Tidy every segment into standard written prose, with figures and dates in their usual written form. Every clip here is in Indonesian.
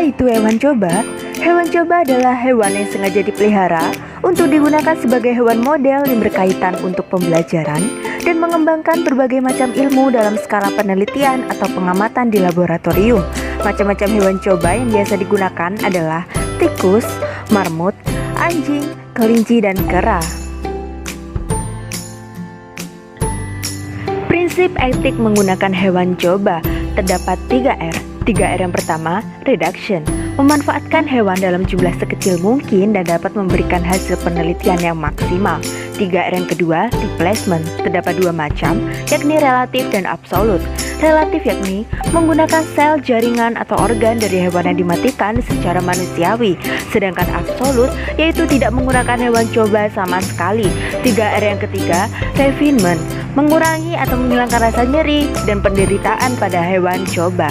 itu hewan coba? Hewan coba adalah hewan yang sengaja dipelihara untuk digunakan sebagai hewan model yang berkaitan untuk pembelajaran dan mengembangkan berbagai macam ilmu dalam skala penelitian atau pengamatan di laboratorium. Macam-macam hewan coba yang biasa digunakan adalah tikus, marmut, anjing, kelinci, dan kera. Prinsip etik menggunakan hewan coba terdapat 3R. 3R yang pertama, reduction, memanfaatkan hewan dalam jumlah sekecil mungkin dan dapat memberikan hasil penelitian yang maksimal. 3R yang kedua, replacement, terdapat 2 macam, yakni relatif dan absolut. Relatif yakni menggunakan sel, jaringan, atau organ dari hewan yang dimatikan secara manusiawi. Sedangkan absolut yaitu tidak menggunakan hewan coba sama sekali. 3R yang ketiga, refinement, mengurangi atau menghilangkan rasa nyeri dan penderitaan pada hewan coba.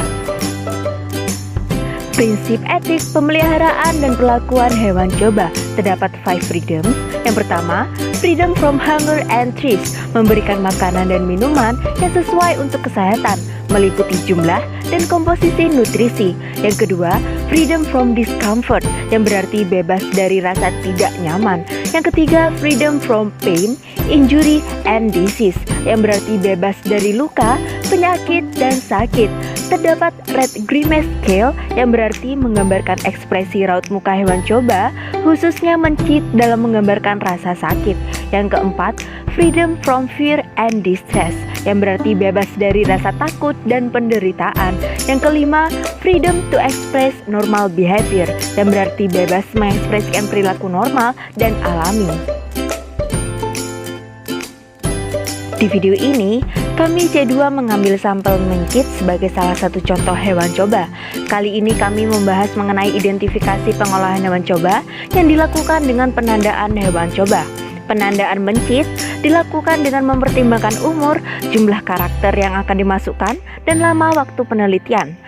Prinsip etik pemeliharaan dan perlakuan hewan coba terdapat 5 freedoms. Yang pertama, freedom from hunger and thirst, memberikan makanan dan minuman yang sesuai untuk kesehatan, meliputi jumlah dan komposisi nutrisi. Yang kedua, freedom from discomfort, yang berarti bebas dari rasa tidak nyaman. Yang ketiga, freedom from pain, injury, and disease, yang berarti bebas dari luka, penyakit, dan sakit. Terdapat red grimace scale, yang berarti menggambarkan ekspresi raut muka hewan coba, khususnya mencit dalam menggambarkan rasa sakit. Yang keempat, freedom from fear and distress, yang berarti bebas dari rasa takut dan penderitaan. Yang kelima, freedom to express normal behavior, yang berarti bebas mengekspresikan perilaku normal dan alami. Di video ini, kami C2 mengambil sampel mencit sebagai salah satu contoh hewan coba. Kali ini kami membahas mengenai identifikasi pengolahan hewan coba yang dilakukan dengan penandaan hewan coba. Penandaan mencit dilakukan dengan mempertimbangkan umur, jumlah karakter yang akan dimasukkan, dan lama waktu penelitian,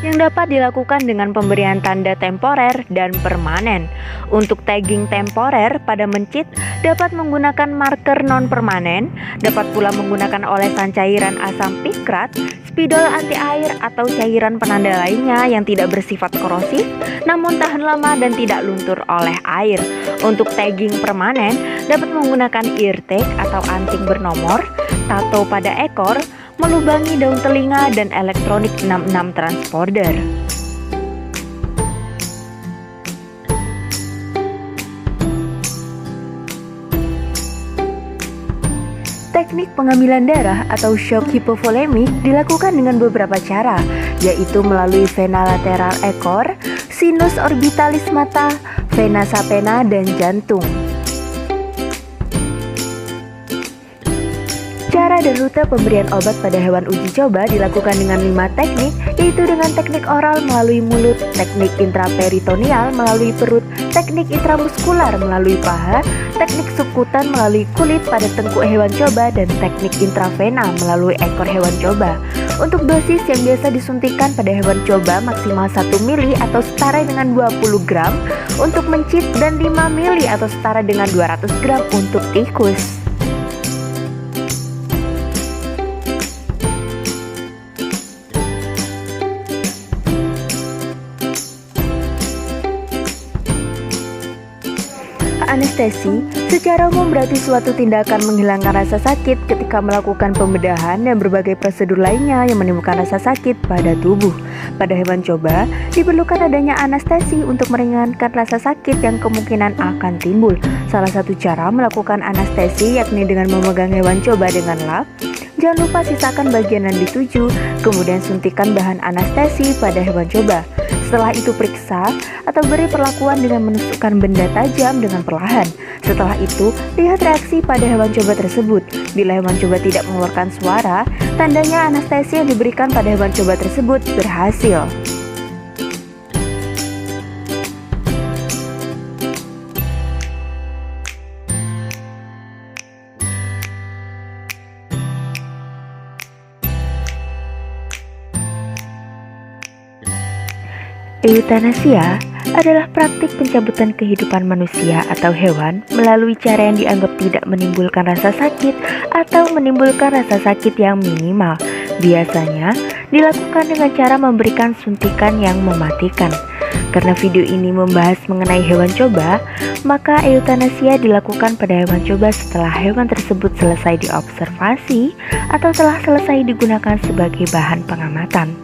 yang dapat dilakukan dengan pemberian tanda temporer dan permanen. Untuk tagging temporer pada mencit dapat menggunakan marker non-permanen, dapat pula menggunakan olesan cairan asam pikrat, spidol anti air, atau cairan penanda lainnya yang tidak bersifat korosif, namun tahan lama dan tidak luntur oleh air. Untuk tagging permanen dapat menggunakan ear tag atau anting bernomor, tato pada ekor, melubangi daun telinga, dan elektronik 66 transponder. Teknik pengambilan darah atau shock hipovolemik dilakukan dengan beberapa cara, yaitu melalui vena lateral ekor, sinus orbitalis mata, vena sapena, dan jantung. Cara dan rute pemberian obat pada hewan uji coba dilakukan dengan 5 teknik, yaitu dengan teknik oral melalui mulut, teknik intraperitoneal melalui perut, teknik intramuskular melalui paha, teknik subkutan melalui kulit pada tengkuk hewan coba, dan teknik intravena melalui ekor hewan coba. Untuk dosis yang biasa disuntikan pada hewan coba maksimal 1 mili atau setara dengan 20 gram untuk mencit, dan 5 mili atau setara dengan 200 gram untuk tikus. Anestesi secara umum berarti suatu tindakan menghilangkan rasa sakit ketika melakukan pembedahan dan berbagai prosedur lainnya yang menimbulkan rasa sakit pada tubuh. Pada hewan coba, diperlukan adanya anestesi untuk meringankan rasa sakit yang kemungkinan akan timbul. Salah satu cara melakukan anestesi yakni dengan memegang hewan coba dengan lap. Jangan lupa sisakan bagian yang dituju, kemudian suntikan bahan anestesi pada hewan coba. Setelah itu periksa atau beri perlakuan dengan menusukkan benda tajam dengan perlahan. Setelah itu, lihat reaksi pada hewan coba tersebut. Bila hewan coba tidak mengeluarkan suara, tandanya anestesi yang diberikan pada hewan coba tersebut berhasil. Eutanasia adalah praktik pencabutan kehidupan manusia atau hewan melalui cara yang dianggap tidak menimbulkan rasa sakit atau menimbulkan rasa sakit yang minimal. Biasanya dilakukan dengan cara memberikan suntikan yang mematikan. Karena video ini membahas mengenai hewan coba, maka eutanasia dilakukan pada hewan coba setelah hewan tersebut selesai diobservasi atau telah selesai digunakan sebagai bahan pengamatan.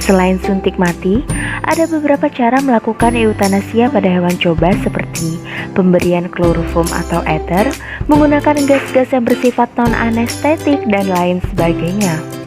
Selain suntik mati, ada beberapa cara melakukan eutanasia pada hewan coba seperti pemberian kloroform atau ether, menggunakan gas-gas yang bersifat non-anestetik, dan lain sebagainya.